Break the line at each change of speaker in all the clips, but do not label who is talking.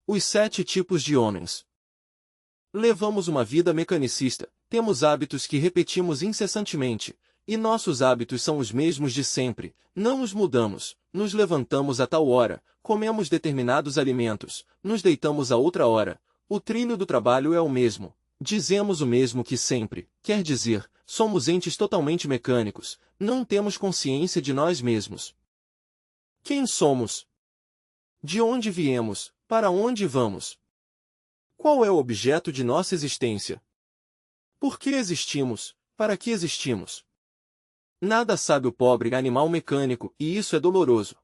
Os 7 tipos de homens. Levamos uma vida mecanicista, temos hábitos que repetimos incessantemente, e nossos hábitos são os mesmos de sempre, não os mudamos, nos levantamos a tal hora, comemos determinados alimentos, nos deitamos a outra hora, o trilho do trabalho é o mesmo, dizemos o mesmo que sempre, quer dizer, somos entes totalmente mecânicos, não temos consciência de nós mesmos. Quem somos? De onde viemos? Para onde vamos? Qual é o objeto de nossa existência? Por que existimos? Para que existimos? Nada sabe o pobre animal mecânico, e isso é doloroso.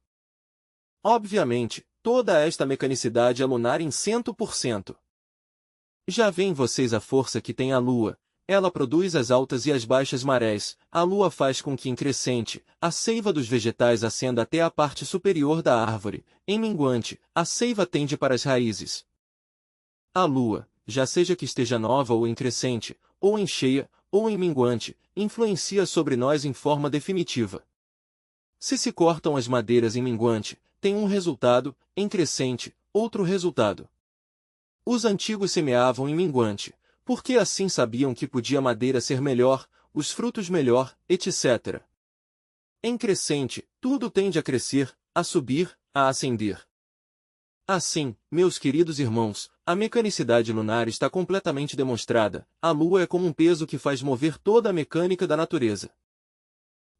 Obviamente, toda esta mecanicidade é lunar em 100%. Já veem vocês a força que tem a Lua. Ela produz as altas e as baixas marés, a Lua faz com que em crescente, a seiva dos vegetais ascenda até a parte superior da árvore, em minguante, a seiva tende para as raízes. A Lua, já seja que esteja nova ou em crescente, ou em cheia, ou em minguante, influencia sobre nós em forma definitiva. Se cortam as madeiras em minguante, tem um resultado, em crescente, outro resultado. Os antigos semeavam em minguante, porque assim sabiam que podia a madeira ser melhor, os frutos melhor, etc. Em crescente, tudo tende a crescer, a subir, a ascender. Assim, meus queridos irmãos, a mecanicidade lunar está completamente demonstrada, a Lua é como um peso que faz mover toda a mecânica da natureza.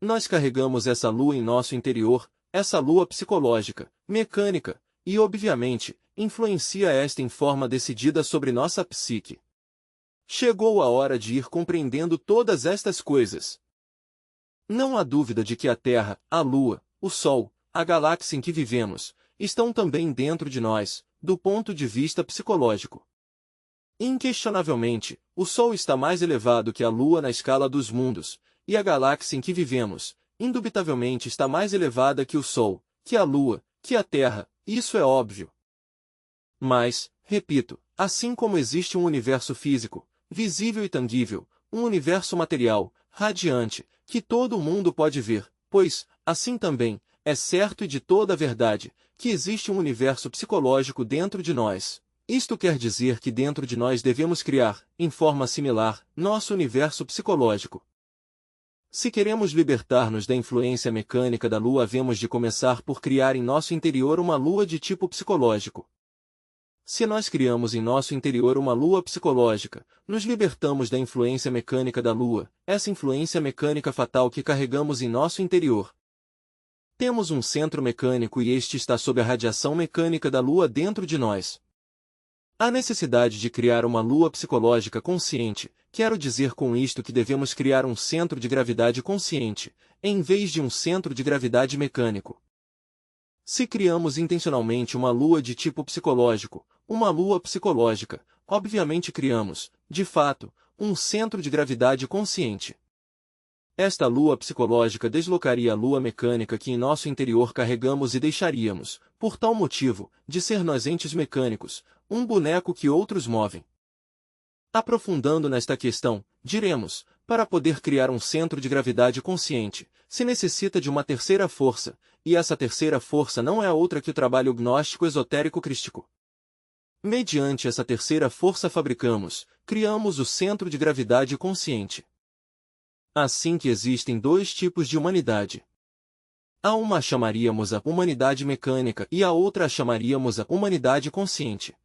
Nós carregamos essa Lua em nosso interior, essa Lua psicológica, mecânica, e obviamente, influencia esta em forma decidida sobre nossa psique. Chegou a hora de ir compreendendo todas estas coisas. Não há dúvida de que a Terra, a Lua, o Sol, a galáxia em que vivemos, estão também dentro de nós, do ponto de vista psicológico. Inquestionavelmente, o Sol está mais elevado que a Lua na escala dos mundos, e a galáxia em que vivemos, indubitavelmente está mais elevada que o Sol, que a Lua, que a Terra, isso é óbvio. Mas, repito, assim como existe um universo físico, visível e tangível, um universo material, radiante, que todo mundo pode ver, pois, assim também, é certo e de toda a verdade, que existe um universo psicológico dentro de nós. Isto quer dizer que dentro de nós devemos criar, em forma similar, nosso universo psicológico. Se queremos libertar-nos da influência mecânica da Lua, havemos de começar por criar em nosso interior uma Lua de tipo psicológico. Se nós criamos em nosso interior uma Lua psicológica, nos libertamos da influência mecânica da Lua, essa influência mecânica fatal que carregamos em nosso interior. Temos um centro mecânico e este está sob a radiação mecânica da Lua dentro de nós. Há necessidade de criar uma Lua psicológica consciente, quero dizer com isto que devemos criar um centro de gravidade consciente, em vez de um centro de gravidade mecânico. Se criamos intencionalmente uma Lua de tipo psicológico, uma Lua psicológica, obviamente criamos, de fato, um centro de gravidade consciente. Esta Lua psicológica deslocaria a Lua mecânica que em nosso interior carregamos e deixaríamos, por tal motivo, de ser nós entes mecânicos, um boneco que outros movem. Aprofundando nesta questão, diremos, para poder criar um centro de gravidade consciente, se necessita de uma terceira força, e essa terceira força não é outra que o trabalho gnóstico esotérico crístico. Mediante essa terceira força criamos o centro de gravidade consciente. Assim que existem dois tipos de humanidade. A uma a chamaríamos a humanidade mecânica e a outra a chamaríamos a humanidade consciente.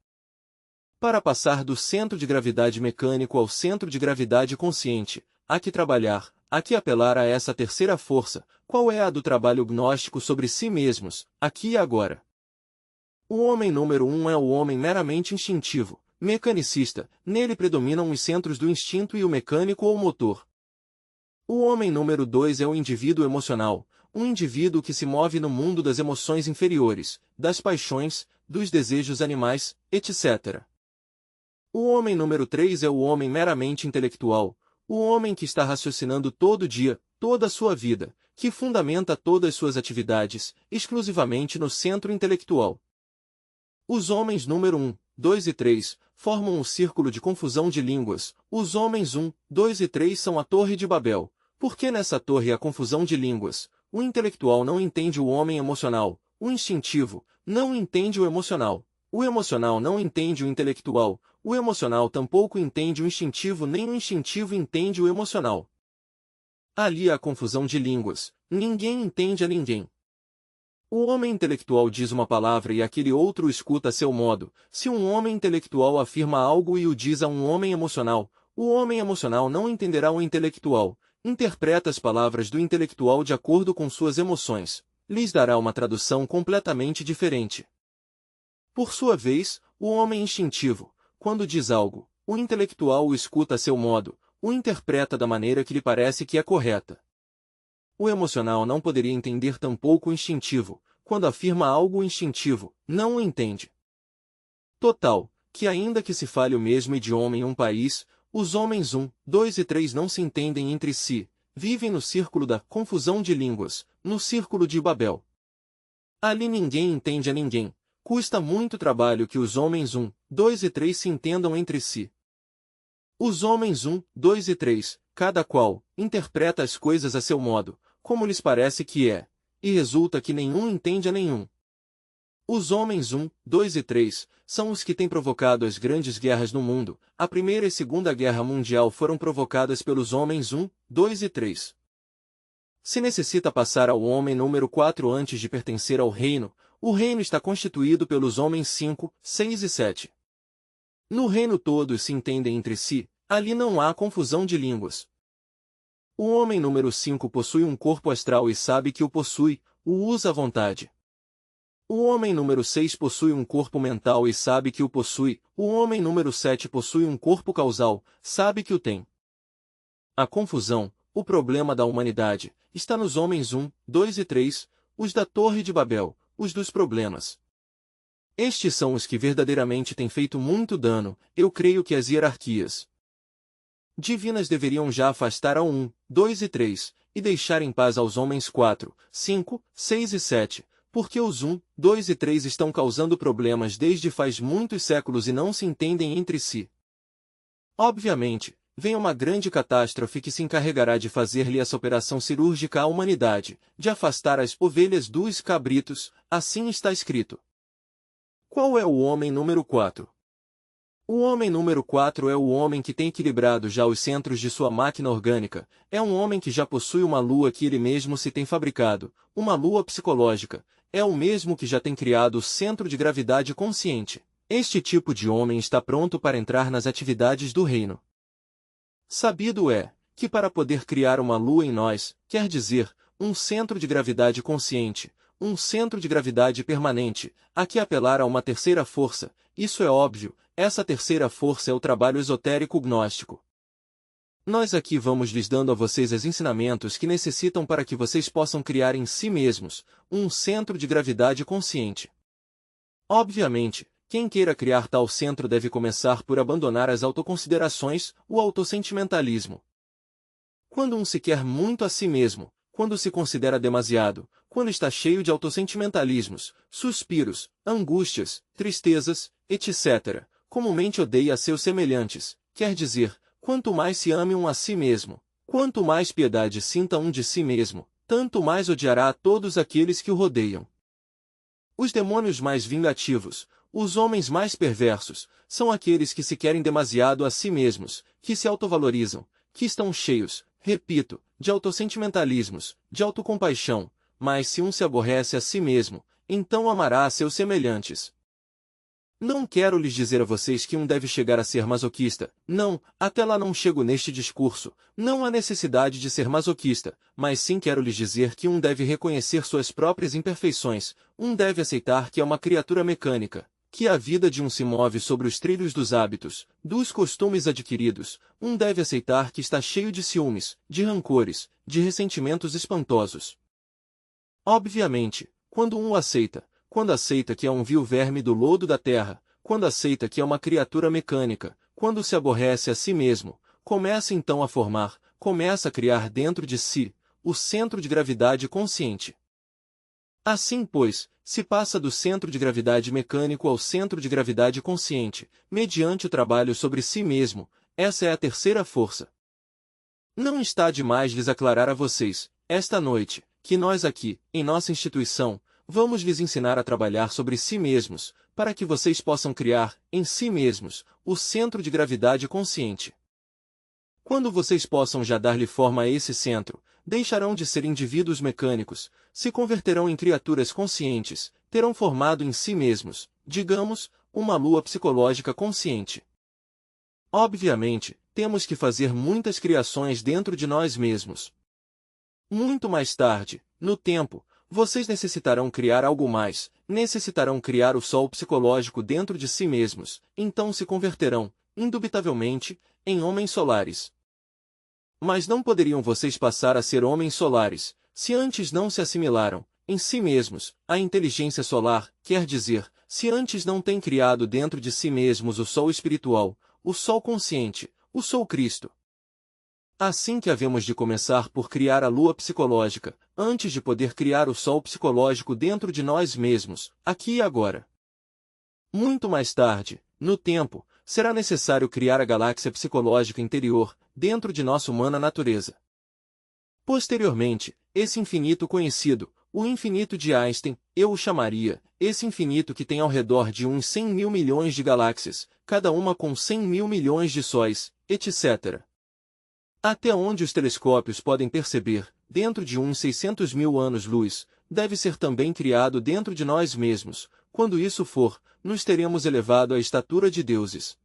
Para passar do centro de gravidade mecânico ao centro de gravidade consciente, há que trabalhar, há que apelar a essa terceira força, qual é a do trabalho gnóstico sobre si mesmos, aqui e agora. O homem número 1 é o homem meramente instintivo, mecanicista, nele predominam os centros do instinto e o mecânico ou motor. O homem número 2 é o indivíduo emocional, um indivíduo que se move no mundo das emoções inferiores, das paixões, dos desejos animais, etc. O homem número 3 é o homem meramente intelectual, o homem que está raciocinando todo dia, toda a sua vida, que fundamenta todas as suas atividades, exclusivamente no centro intelectual. Os homens número 1, 2 e 3 formam um círculo de confusão de línguas. Os homens 1, 2 e 3 são a Torre de Babel. Porque nessa torre há confusão de línguas. O intelectual não entende o homem emocional, o instintivo não entende o emocional. O emocional não entende o intelectual, o emocional tampouco entende o instintivo, nem o instintivo entende o emocional. Ali há confusão de línguas, ninguém entende a ninguém. O homem intelectual diz uma palavra e aquele outro escuta a seu modo. Se um homem intelectual afirma algo e o diz a um homem emocional, o homem emocional não entenderá o intelectual, interpreta as palavras do intelectual de acordo com suas emoções, lhes dará uma tradução completamente diferente. Por sua vez, o homem instintivo, quando diz algo, o intelectual o escuta a seu modo, o interpreta da maneira que lhe parece que é correta. O emocional não poderia entender tampouco o instintivo, quando afirma algo o instintivo, não o entende. Total, que ainda que se fale o mesmo idioma em um país, os homens 1, 2 e 3 não se entendem entre si, vivem no círculo da confusão de línguas, no círculo de Babel. Ali ninguém entende a ninguém, custa muito trabalho que os homens 1, 2 e 3 se entendam entre si. Os homens 1, 2 e 3, cada qual, interpreta as coisas a seu modo, como lhes parece que é, e resulta que nenhum entende a nenhum. Os homens 1, 2 e 3 são os que têm provocado as grandes guerras no mundo. A Primeira e Segunda Guerra Mundial foram provocadas pelos homens 1, 2 e 3. Se necessita passar ao homem número 4 antes de pertencer ao reino, o reino está constituído pelos homens 5, 6 e 7. No reino todos se entendem entre si, ali não há confusão de línguas. O homem número 5 possui um corpo astral e sabe que o possui, o usa à vontade. O homem número 6 possui um corpo mental e sabe que o possui, o homem número 7 possui um corpo causal, sabe que o tem. A confusão, o problema da humanidade, está nos homens 1, 2 e 3, os da Torre de Babel, os dos problemas. Estes são os que verdadeiramente têm feito muito dano. Eu creio que as hierarquias divinas deveriam já afastar ao 1, 2 e 3, e deixar em paz aos homens 4, 5, 6 e 7, porque os 1, 2 e 3 estão causando problemas desde faz muitos séculos e não se entendem entre si. Obviamente, vem uma grande catástrofe que se encarregará de fazer-lhe essa operação cirúrgica à humanidade, de afastar as ovelhas dos cabritos, assim está escrito. Qual é o homem número 4? O homem número 4 é o homem que tem equilibrado já os centros de sua máquina orgânica, é um homem que já possui uma lua que ele mesmo se tem fabricado, uma lua psicológica, é o mesmo que já tem criado o centro de gravidade consciente. Este tipo de homem está pronto para entrar nas atividades do reino. Sabido é, que para poder criar uma lua em nós, quer dizer, um centro de gravidade consciente, um centro de gravidade permanente, a que apelar a uma terceira força, isso é óbvio, essa terceira força é o trabalho esotérico gnóstico. Nós aqui vamos lhes dando a vocês os ensinamentos que necessitam para que vocês possam criar em si mesmos, um centro de gravidade consciente. Obviamente, quem queira criar tal centro deve começar por abandonar as autoconsiderações, o autossentimentalismo. Quando um se quer muito a si mesmo, quando se considera demasiado, quando está cheio de autossentimentalismos, suspiros, angústias, tristezas, etc., comumente odeia a seus semelhantes, quer dizer, quanto mais se ame um a si mesmo, quanto mais piedade sinta um de si mesmo, tanto mais odiará a todos aqueles que o rodeiam. Os demônios mais vingativos, os homens mais perversos, são aqueles que se querem demasiado a si mesmos, que se autovalorizam, que estão cheios, repito, de autossentimentalismos, de autocompaixão, mas se um se aborrece a si mesmo, então amará a seus semelhantes. Não quero lhes dizer a vocês que um deve chegar a ser masoquista, não, até lá não chego neste discurso, não há necessidade de ser masoquista, mas sim quero lhes dizer que um deve reconhecer suas próprias imperfeições, um deve aceitar que é uma criatura mecânica, que a vida de um se move sobre os trilhos dos hábitos, dos costumes adquiridos, um deve aceitar que está cheio de ciúmes, de rancores, de ressentimentos espantosos. Obviamente, quando um o aceita, quando aceita que é um vil verme do lodo da terra, quando aceita que é uma criatura mecânica, quando se aborrece a si mesmo, começa então a formar, começa a criar dentro de si, o centro de gravidade consciente. Assim, pois, se passa do centro de gravidade mecânico ao centro de gravidade consciente, mediante o trabalho sobre si mesmo, essa é a terceira força. Não está demais lhes aclarar a vocês, esta noite, que nós aqui, em nossa instituição, vamos lhes ensinar a trabalhar sobre si mesmos, para que vocês possam criar, em si mesmos, o centro de gravidade consciente. Quando vocês possam já dar-lhe forma a esse centro, deixarão de ser indivíduos mecânicos, se converterão em criaturas conscientes, terão formado em si mesmos, digamos, uma lua psicológica consciente. Obviamente, temos que fazer muitas criações dentro de nós mesmos. Muito mais tarde, no tempo, vocês necessitarão criar algo mais, necessitarão criar o sol psicológico dentro de si mesmos, então se converterão, indubitavelmente, em homens solares. Mas não poderiam vocês passar a ser homens solares, se antes não se assimilaram, em si mesmos, à inteligência solar, quer dizer, se antes não têm criado dentro de si mesmos o sol espiritual, o sol consciente, o sol Cristo. Assim que havemos de começar por criar a lua psicológica, antes de poder criar o sol psicológico dentro de nós mesmos, aqui e agora. Muito mais tarde, no tempo, será necessário criar a galáxia psicológica interior, dentro de nossa humana natureza. Posteriormente, esse infinito conhecido, o infinito de Einstein, eu o chamaria, esse infinito que tem ao redor de uns 100 mil milhões de galáxias, cada uma com 100 mil milhões de sóis, etc. Até onde os telescópios podem perceber, dentro de uns 600 mil anos-luz, deve ser também criado dentro de nós mesmos. Quando isso for, nos teremos elevado à estatura de deuses.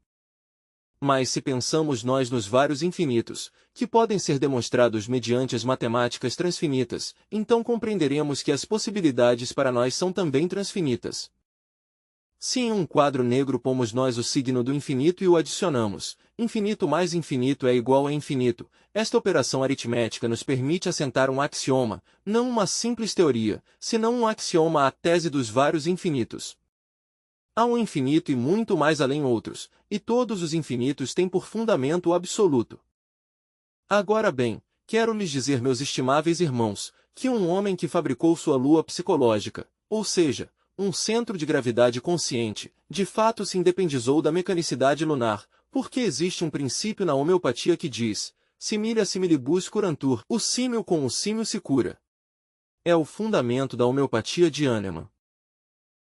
Mas se pensamos nós nos vários infinitos, que podem ser demonstrados mediante as matemáticas transfinitas, então compreenderemos que as possibilidades para nós são também transfinitas. Se em um quadro negro pomos nós o signo do infinito e o adicionamos, infinito mais infinito é igual a infinito, esta operação aritmética nos permite assentar um axioma, não uma simples teoria, senão um axioma à tese dos vários infinitos. Há um infinito e muito mais além outros, e todos os infinitos têm por fundamento o absoluto. Agora bem, quero lhes dizer, meus estimáveis irmãos, que um homem que fabricou sua lua psicológica, ou seja, um centro de gravidade consciente, de fato se independizou da mecanicidade lunar, porque existe um princípio na homeopatia que diz, similia similibus curantur, o símil com o símil se cura. É o fundamento da homeopatia de Hahnemann.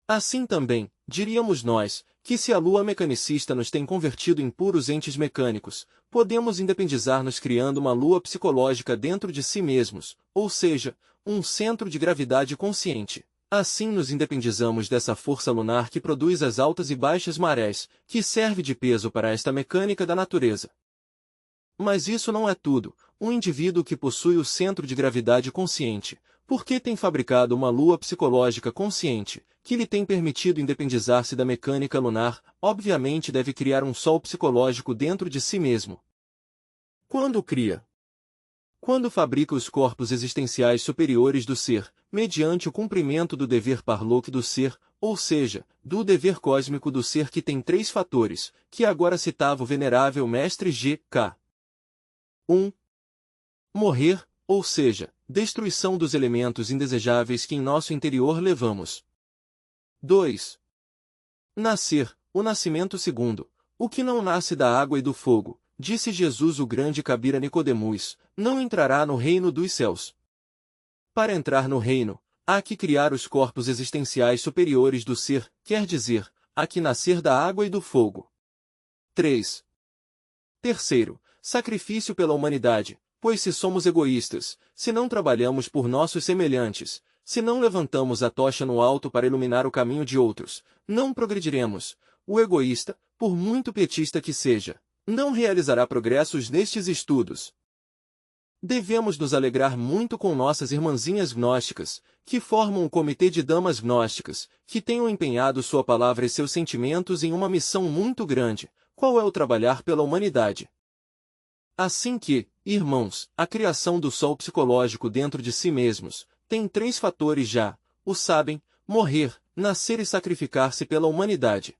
Assim também, diríamos nós, que se a lua mecanicista nos tem convertido em puros entes mecânicos, podemos independizar-nos criando uma lua psicológica dentro de si mesmos, ou seja, um centro de gravidade consciente. Assim nos independizamos dessa força lunar que produz as altas e baixas marés, que serve de peso para esta mecânica da natureza. Mas isso não é tudo. Um indivíduo que possui o centro de gravidade consciente, porque tem fabricado uma lua psicológica consciente, que lhe tem permitido independizar-se da mecânica lunar, obviamente deve criar um sol psicológico dentro de si mesmo. Quando cria? Quando fabrica os corpos existenciais superiores do ser, mediante o cumprimento do dever parloque do ser, ou seja, do dever cósmico do ser que tem três fatores, que agora citava o venerável mestre G.K. 1. Morrer, ou seja, destruição dos elementos indesejáveis que em nosso interior levamos. 2. Nascer, o nascimento segundo, o que não nasce da água e do fogo, disse Jesus o grande Cabira Nicodemus, não entrará no reino dos céus. Para entrar no reino, há que criar os corpos existenciais superiores do ser, quer dizer, há que nascer da água e do fogo. 3. Terceiro, sacrifício pela humanidade, pois se somos egoístas, se não trabalhamos por nossos semelhantes, se não levantamos a tocha no alto para iluminar o caminho de outros, não progrediremos. O egoísta, por muito pietista que seja, não realizará progressos nestes estudos. Devemos nos alegrar muito com nossas irmãzinhas gnósticas, que formam o comitê de damas gnósticas, que tenham empenhado sua palavra e seus sentimentos em uma missão muito grande, qual é o trabalhar pela humanidade. Assim que, irmãos, a criação do sol psicológico dentro de si mesmos, tem três fatores já, o sabem, morrer, nascer e sacrificar-se pela humanidade.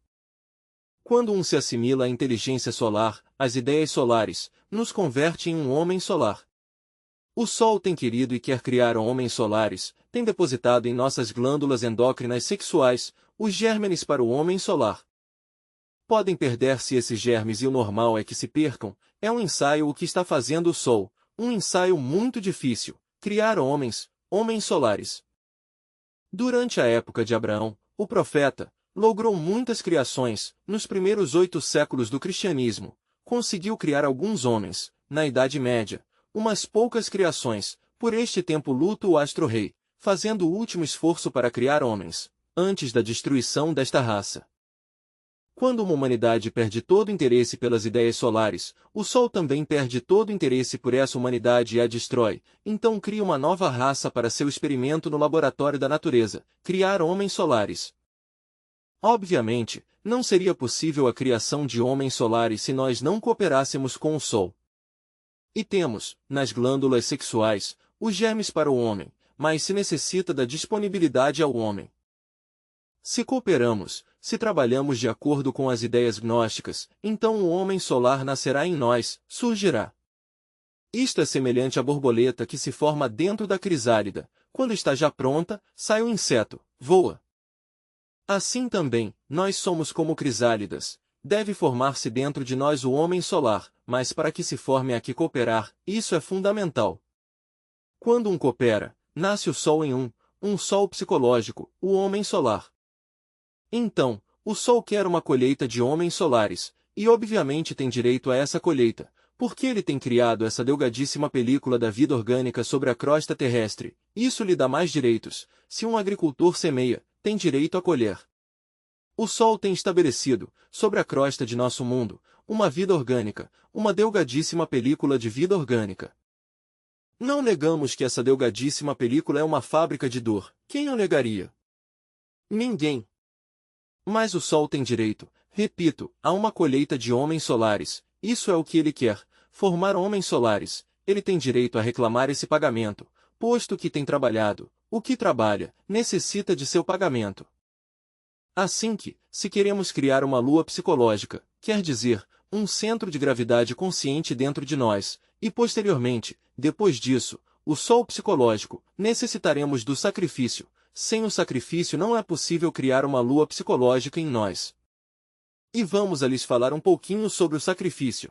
Quando um se assimila à inteligência solar, às ideias solares, nos converte em um homem solar. O Sol tem querido e quer criar homens solares, tem depositado em nossas glândulas endócrinas sexuais, os gérmenes para o homem solar. Podem perder-se esses germes e o normal é que se percam, é um ensaio o que está fazendo o Sol, um ensaio muito difícil, criar homens solares. Durante a época de Abraão, o profeta, logrou muitas criações. Nos primeiros 8 séculos do cristianismo, conseguiu criar alguns homens. Na Idade Média, umas poucas criações. Por este tempo luta o astro-rei, fazendo o último esforço para criar homens, antes da destruição desta raça. Quando uma humanidade perde todo o interesse pelas ideias solares, o Sol também perde todo o interesse por essa humanidade e a destrói. Então cria uma nova raça para seu experimento no laboratório da natureza, criar homens solares. Obviamente, não seria possível a criação de homens solares se nós não cooperássemos com o Sol. E temos, nas glândulas sexuais, os germes para o homem, mas se necessita da disponibilidade ao homem. Se cooperamos, se trabalhamos de acordo com as ideias gnósticas, então o homem solar nascerá em nós, surgirá. Isto é semelhante à borboleta que se forma dentro da crisálida. Quando está já pronta, sai o inseto, voa. Assim também, nós somos como crisálidas. Deve formar-se dentro de nós o homem solar, mas para que se forme há que cooperar, isso é fundamental. Quando um coopera, nasce o Sol em um Sol psicológico, o homem solar. Então, o Sol quer uma colheita de homens solares, e obviamente tem direito a essa colheita, porque ele tem criado essa delgadíssima película da vida orgânica sobre a crosta terrestre. Isso lhe dá mais direitos. Se um agricultor semeia, tem direito a colher. O Sol tem estabelecido, sobre a crosta de nosso mundo, uma vida orgânica, uma delgadíssima película de vida orgânica. Não negamos que essa delgadíssima película é uma fábrica de dor. Quem o negaria? Ninguém. Mas o Sol tem direito, repito, a uma colheita de homens solares. Isso é o que ele quer, formar homens solares. Ele tem direito a reclamar esse pagamento, posto que tem trabalhado. O que trabalha, necessita de seu pagamento. Assim que, se queremos criar uma lua psicológica, quer dizer, um centro de gravidade consciente dentro de nós, e posteriormente, depois disso, o Sol psicológico, necessitaremos do sacrifício. Sem o sacrifício não é possível criar uma lua psicológica em nós. E vamos a lhes falar um pouquinho sobre o sacrifício.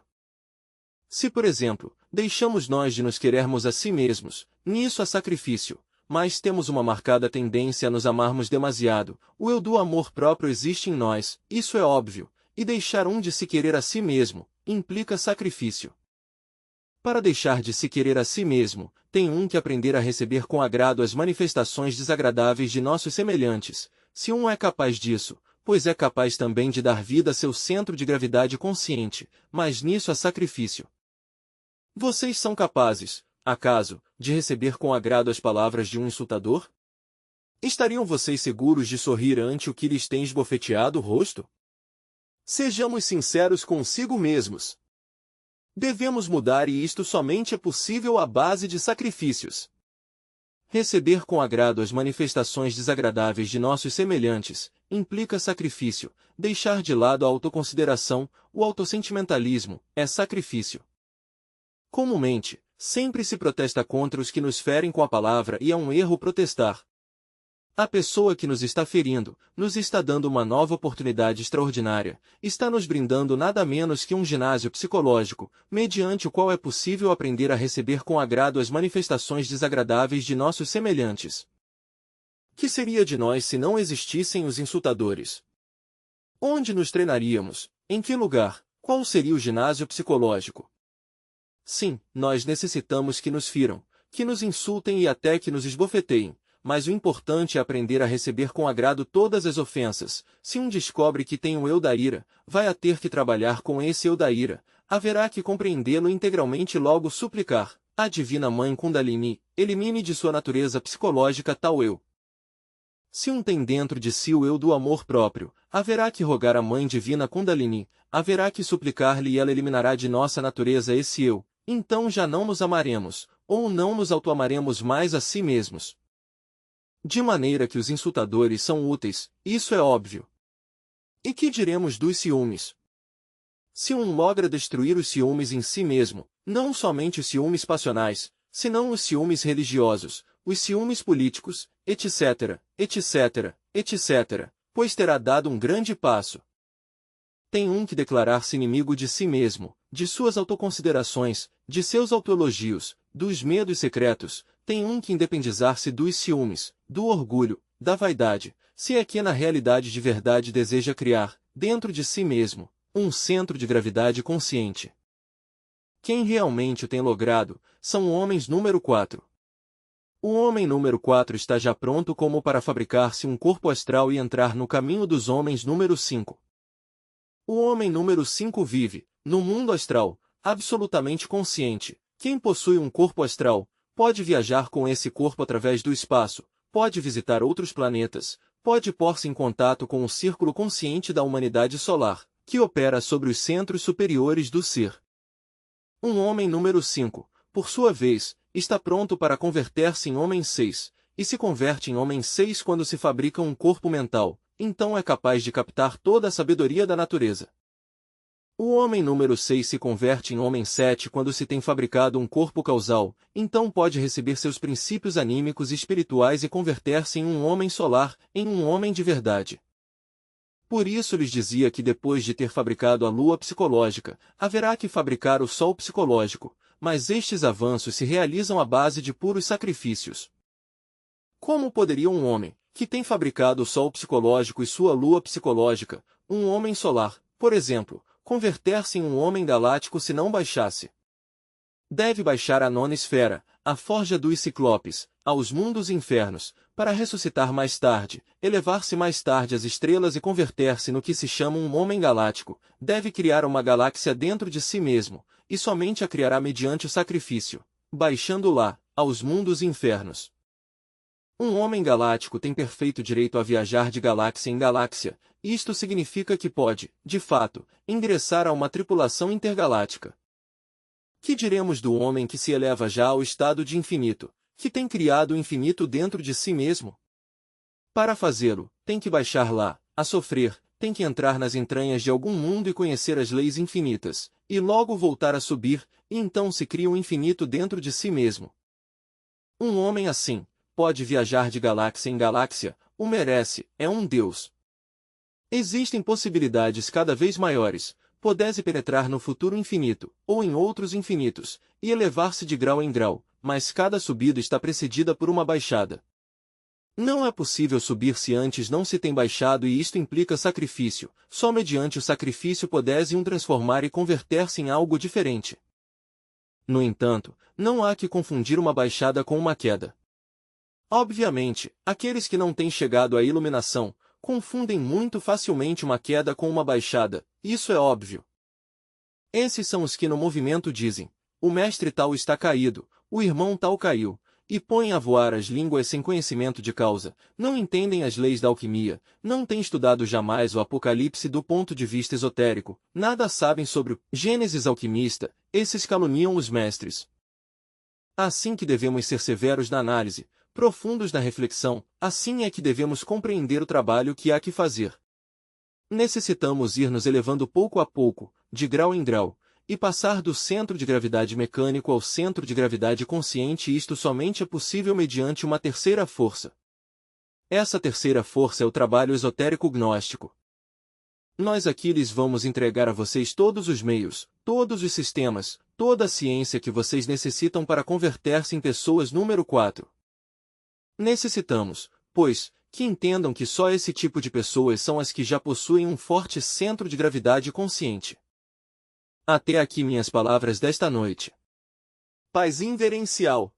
Se, por exemplo, deixamos nós de nos querermos a si mesmos, nisso há sacrifício, mas temos uma marcada tendência a nos amarmos demasiado, o eu do amor próprio existe em nós, isso é óbvio, e deixar de se querer a si mesmo, implica sacrifício. Para deixar de se querer a si mesmo, tem que aprender a receber com agrado as manifestações desagradáveis de nossos semelhantes. Se é capaz disso, pois é capaz também de dar vida a seu centro de gravidade consciente, mas nisso há sacrifício. Vocês são capazes, acaso, de receber com agrado as palavras de um insultador? Estariam vocês seguros de sorrir ante o que lhes tem esbofeteado o rosto? Sejamos sinceros consigo mesmos. Devemos mudar e isto somente é possível à base de sacrifícios. Receber com agrado as manifestações desagradáveis de nossos semelhantes, implica sacrifício. Deixar de lado a autoconsideração, o autossentimentalismo, é sacrifício. Comumente, sempre se protesta contra os que nos ferem com a palavra e é um erro protestar. A pessoa que nos está ferindo, nos está dando uma nova oportunidade extraordinária, está nos brindando nada menos que um ginásio psicológico, mediante o qual é possível aprender a receber com agrado as manifestações desagradáveis de nossos semelhantes. Que seria de nós se não existissem os insultadores? Onde nos treinaríamos? Em que lugar? Qual seria o ginásio psicológico? Sim, nós necessitamos que nos firam, que nos insultem e até que nos esbofeteiem. Mas o importante é aprender a receber com agrado todas as ofensas. Se descobre que tem o eu da ira, vai a ter que trabalhar com esse eu da ira, haverá que compreendê-lo integralmente e logo suplicar, a Divina Mãe Kundalini, elimine de sua natureza psicológica tal eu. Se tem dentro de si o eu do amor próprio, haverá que rogar à Mãe Divina Kundalini, haverá que suplicar-lhe e ela eliminará de nossa natureza esse eu, então já não nos amaremos, ou não nos autoamaremos mais a si mesmos. De maneira que os insultadores são úteis, isso é óbvio. E que diremos dos ciúmes? Se logra destruir os ciúmes em si mesmo, não somente os ciúmes passionais, senão os ciúmes religiosos, os ciúmes políticos, etc., etc., etc., pois terá dado um grande passo. Tem que declarar-se inimigo de si mesmo, de suas autoconsiderações, de seus autoelogios, dos medos secretos, tem que independizar-se dos ciúmes, do orgulho, da vaidade, se é que na realidade de verdade deseja criar, dentro de si mesmo, um centro de gravidade consciente. Quem realmente o tem logrado, são homens número 4. O homem número 4 está já pronto como para fabricar-se um corpo astral e entrar no caminho dos homens número 5. O homem número 5 vive, no mundo astral, absolutamente consciente. Quem possui um corpo astral, pode viajar com esse corpo através do espaço, pode visitar outros planetas, pode pôr-se em contato com o círculo consciente da humanidade solar, que opera sobre os centros superiores do ser. Um homem número 5, por sua vez, está pronto para converter-se em homem 6, e se converte em homem 6 quando se fabrica um corpo mental, então é capaz de captar toda a sabedoria da natureza. O homem número 6 se converte em homem 7 quando se tem fabricado um corpo causal, então pode receber seus princípios anímicos e espirituais e converter-se em um homem solar, em um homem de verdade. Por isso lhes dizia que depois de ter fabricado a lua psicológica, haverá que fabricar o sol psicológico, mas estes avanços se realizam à base de puros sacrifícios. Como poderia um homem, que tem fabricado o sol psicológico e sua lua psicológica, um homem solar, por exemplo, converter-se em um homem galáctico se não baixasse? Deve baixar à nona esfera, a forja dos ciclopes, aos mundos infernos, para ressuscitar mais tarde, elevar-se mais tarde às estrelas e converter-se no que se chama um homem galáctico. Deve criar uma galáxia dentro de si mesmo, e somente a criará mediante o sacrifício, baixando lá, aos mundos infernos. Um homem galáctico tem perfeito direito a viajar de galáxia em galáxia. Isto significa que pode, de fato, ingressar a uma tripulação intergaláctica. Que diremos do homem que se eleva já ao estado de infinito, que tem criado o infinito dentro de si mesmo? Para fazê-lo, tem que baixar lá, a sofrer, tem que entrar nas entranhas de algum mundo e conhecer as leis infinitas, e logo voltar a subir, e então se cria o infinito dentro de si mesmo. Um homem assim, pode viajar de galáxia em galáxia, o merece, é um Deus. Existem possibilidades cada vez maiores, pudesse penetrar no futuro infinito, ou em outros infinitos, e elevar-se de grau em grau, mas cada subida está precedida por uma baixada. Não é possível subir se antes não se tem baixado e isto implica sacrifício, só mediante o sacrifício pudesse um transformar e converter-se em algo diferente. No entanto, não há que confundir uma baixada com uma queda. Obviamente, aqueles que não têm chegado à iluminação, confundem muito facilmente uma queda com uma baixada, isso é óbvio. Esses são os que no movimento dizem, o mestre tal está caído, o irmão tal caiu, e põem a voar as línguas sem conhecimento de causa, não entendem as leis da alquimia, não têm estudado jamais o Apocalipse do ponto de vista esotérico, nada sabem sobre o Gênesis alquimista, esses caluniam os mestres. Assim que devemos ser severos na análise, profundos na reflexão, assim é que devemos compreender o trabalho que há que fazer. Necessitamos ir nos elevando pouco a pouco, de grau em grau, e passar do centro de gravidade mecânico ao centro de gravidade consciente, e isto somente é possível mediante uma terceira força. Essa terceira força é o trabalho esotérico gnóstico. Nós aqui lhes vamos entregar a vocês todos os meios, todos os sistemas, toda a ciência que vocês necessitam para converter-se em pessoas número 4. Necessitamos, pois, que entendam que só esse tipo de pessoas são as que já possuem um forte centro de gravidade consciente. Até aqui minhas palavras desta noite. Paz inverencial.